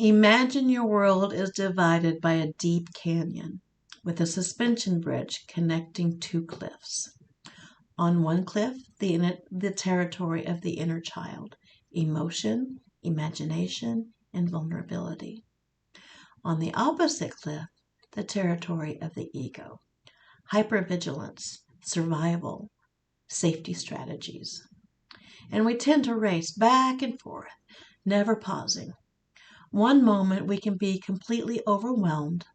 Imagine your world is divided by a deep canyon with a suspension bridge connecting two cliffs. On one cliff, the territory of the inner child, emotion, imagination, and vulnerability. On the opposite cliff, the territory of the ego, hypervigilance, survival, safety strategies. And we tend to race back and forth, never pausing. One moment we can be completely overwhelmed,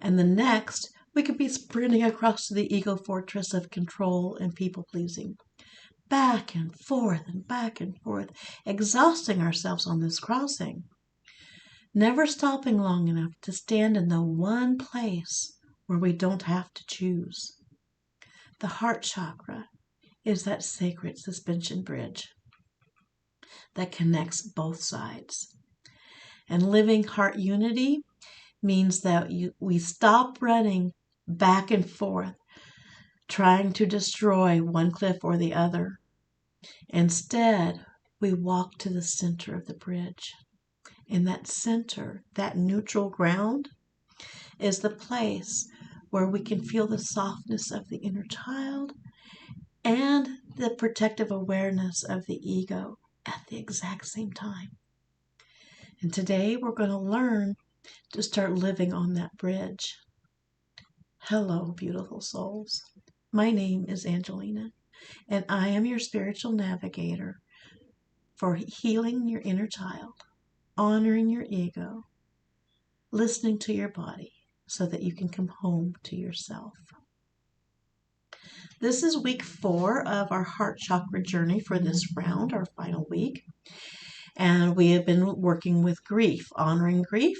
and the next we could be sprinting across the ego fortress of control and people pleasing. Back and back and forth, exhausting ourselves on this crossing. Never stopping long enough to stand in the one place where we don't have to choose. The heart chakra is that sacred suspension bridge that connects both sides. And living heart unity means that we stop running back and forth, trying to destroy one cliff or the other. Instead, we walk to the center of the bridge. In that center, that neutral ground, is the place where we can feel the softness of the inner child and the protective awareness of the ego at the exact same time. And today we're going to learn to start living on that bridge. Hello, beautiful souls. My name is Angelina, and I am your spiritual navigator for healing your inner child, honoring your ego, listening to your body so that you can come home to yourself. This is week 4 of our heart chakra journey for this round, our final week. And we have been working with grief, honoring grief,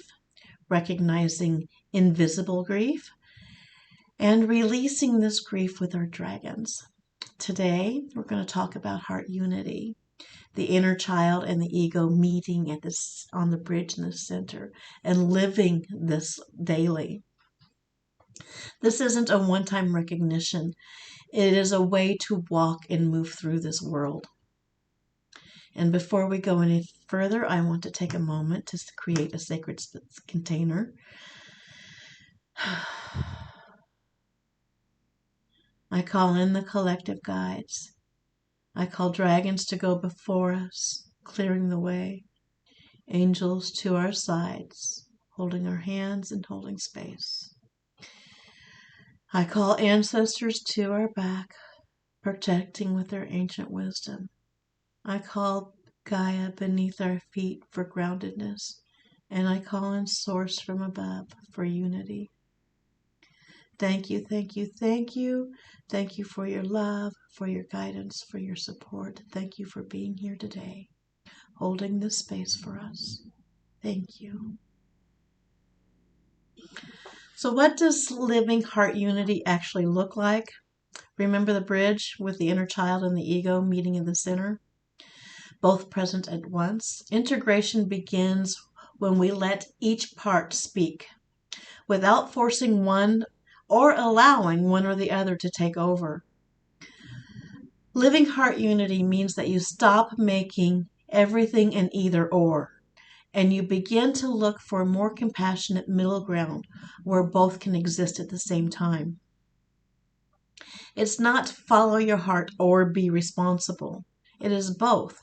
recognizing invisible grief, and releasing this grief with our dragons. Today, we're going to talk about heart unity, the inner child and the ego meeting on the bridge in the center and living this daily. This isn't a one-time recognition. It is a way to walk and move through this world. And before we go any further, I want to take a moment to create a sacred container. I call in the collective guides. I call dragons to go before us, clearing the way. Angels to our sides, holding our hands and holding space. I call ancestors to our back, protecting with their ancient wisdom. I call Gaia beneath our feet for groundedness, and I call in Source from above for unity. Thank you, thank you, thank you. Thank you for your love, for your guidance, for your support. Thank you for being here today, holding this space for us. Thank you. So what does living heart unity actually look like? Remember the bridge with the inner child and the ego meeting in the center? Both present at once. Integration begins when we let each part speak, without forcing one or allowing one or the other to take over. Living heart unity means that you stop making everything an either or, and you begin to look for a more compassionate middle ground where both can exist at the same time. It's not follow your heart or be responsible. It is both.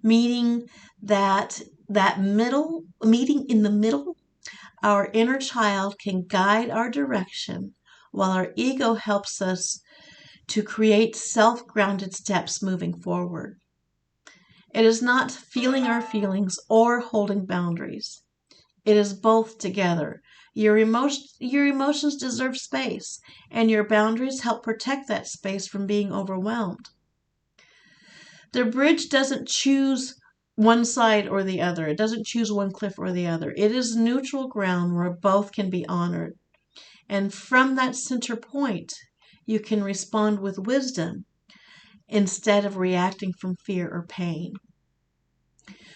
Meaning that meeting in the middle, our inner child can guide our direction while our ego helps us to create self-grounded steps moving forward. It is not feeling our feelings or holding boundaries. It is both together. Your emotions deserve space, and your boundaries help protect that space from being overwhelmed. The bridge doesn't choose one side or the other. It doesn't choose one cliff or the other. It is neutral ground where both can be honored. And from that center point, you can respond with wisdom instead of reacting from fear or pain.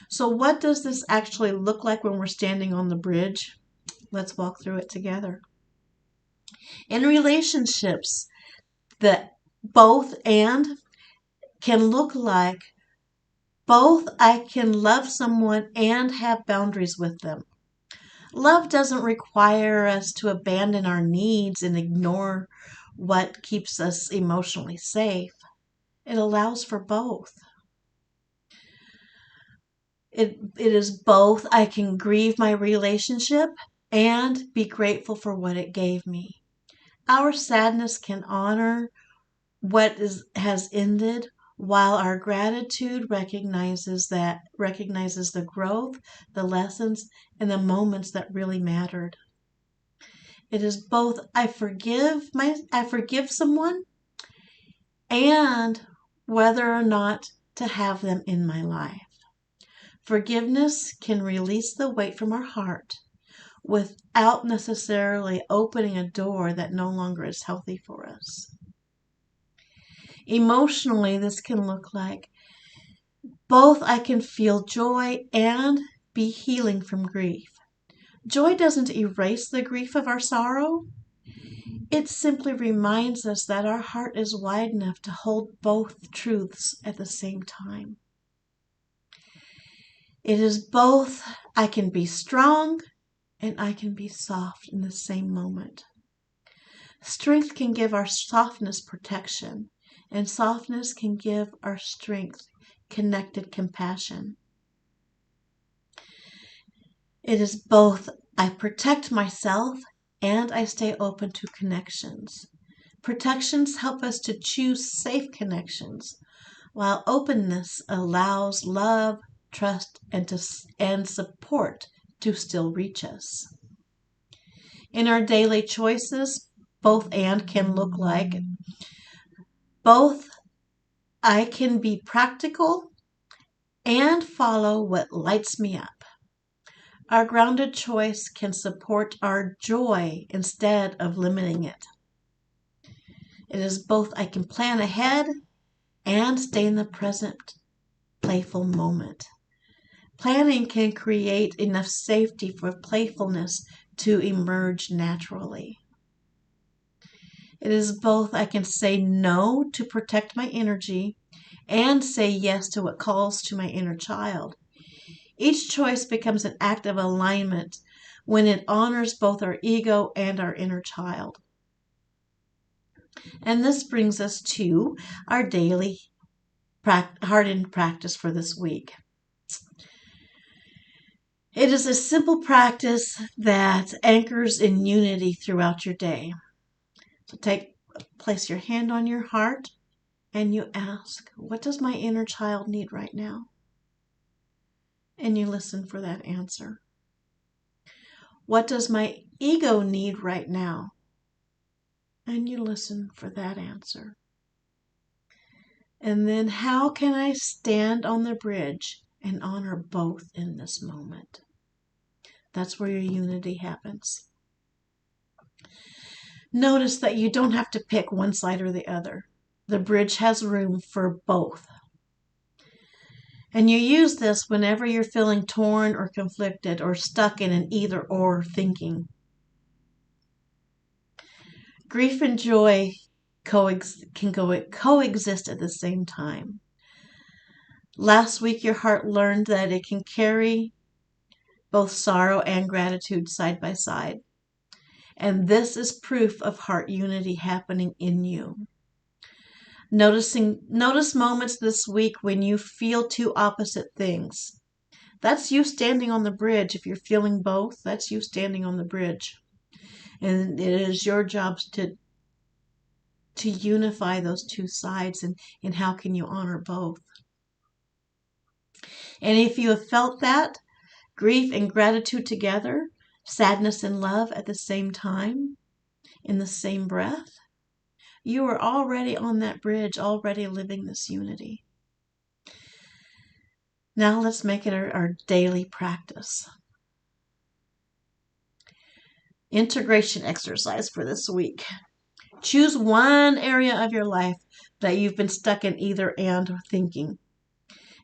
So what does this actually look like when we're standing on the bridge? Let's walk through it together. In relationships, the both and can look like both I can love someone and have boundaries with them. Love doesn't require us to abandon our needs and ignore what keeps us emotionally safe. It allows for both. It is both. I can grieve my relationship and be grateful for what it gave me. Our sadness can honor has ended, while our gratitude recognizes the growth, the lessons, and the moments that really mattered. It is both. I forgive someone, and whether or not to have them in my life. Forgiveness can release the weight from our heart without necessarily opening a door that no longer is healthy for us. Emotionally, this can look like both. I can feel joy and be healing from grief. Joy doesn't erase the grief of our sorrow. It simply reminds us that our heart is wide enough to hold both truths at the same time. It is both. I can be strong and I can be soft in the same moment. Strength can give our softness protection, and softness can give our strength connected compassion. It is both. I protect myself and I stay open to connections. Protections help us to choose safe connections, while openness allows love, trust, and support to still reach us. In our daily choices, both and can look like both. I can be practical and follow what lights me up. Our grounded choice can support our joy instead of limiting it. It is both. I can plan ahead and stay in the present playful moment. Planning can create enough safety for playfulness to emerge naturally. It is both. I can say no to protect my energy and say yes to what calls to my inner child. Each choice becomes an act of alignment when it honors both our ego and our inner child. And this brings us to our daily hardened practice for this week. It is a simple practice that anchors in unity throughout your day. So place your hand on your heart and you ask, what does my inner child need right now? And you listen for that answer. What does my ego need right now? And you listen for that answer. And then, how can I stand on the bridge and honor both in this moment? That's where your unity happens. Notice that you don't have to pick one side or the other. The bridge has room for both. And you use this whenever you're feeling torn or conflicted or stuck in an either or thinking. Grief and joy can coexist at the same time. Last week, your heart learned that it can carry both sorrow and gratitude side by side. And this is proof of heart unity happening in you. Notice moments this week when you feel two opposite things. That's you standing on the bridge. If you're feeling both, that's you standing on the bridge. And it is your job to unify those two sides, and how can you honor both? And if you have felt that, grief and gratitude together, sadness and love at the same time, in the same breath, you are already on that bridge, already living this unity. Now let's make it our daily practice. Integration exercise for this week. Choose one area of your life that you've been stuck in either and thinking.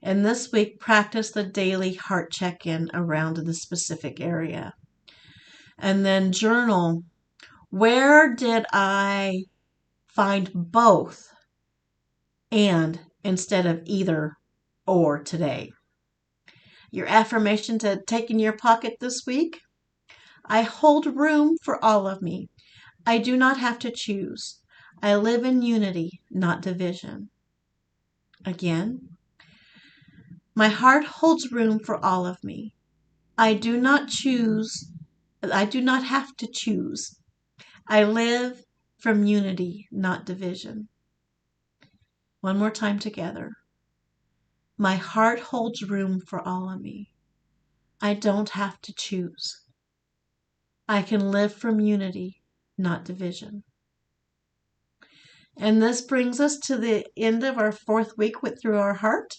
And this week, practice the daily heart check-in around the specific area. And then journal, where did I find both and instead of either or today? Your affirmation to take in your pocket this week: I hold room for all of me. I do not have to choose. I live in unity, not division. Again, my heart holds room for all of me. I do not choose. I do not have to choose. I live from unity, not division. One more time together. My heart holds room for all of me. I don't have to choose. I can live from unity, not division. And this brings us to the end of our 4th week with Through Our Heart.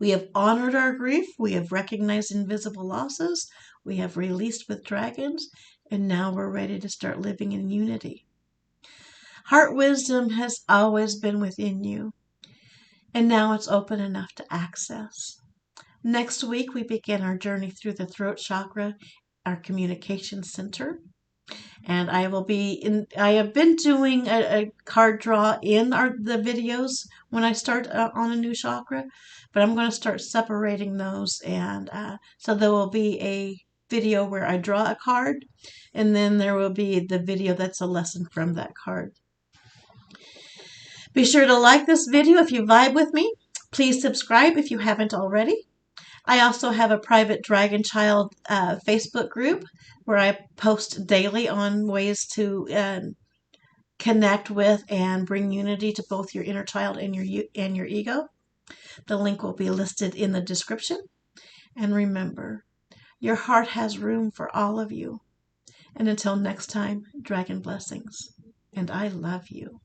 We have honored our grief. We have recognized invisible losses. We have released with dragons. And now we're ready to start living in unity. Heart wisdom has always been within you. And now it's open enough to access. Next week, we begin our journey through the throat chakra, our communication center. And I have been doing a card draw in the videos when I start on a new chakra, but I'm going to start separating those. And so there will be a video where I draw a card, and then there will be the video that's a lesson from that card. Be sure to like this video if you vibe with me. Please subscribe if you haven't already. I also have a private Dragon Child Facebook group where I post daily on ways to connect with and bring unity to both your inner child and your ego. The link will be listed in the description. And remember, your heart has room for all of you. And until next time, dragon blessings. And I love you.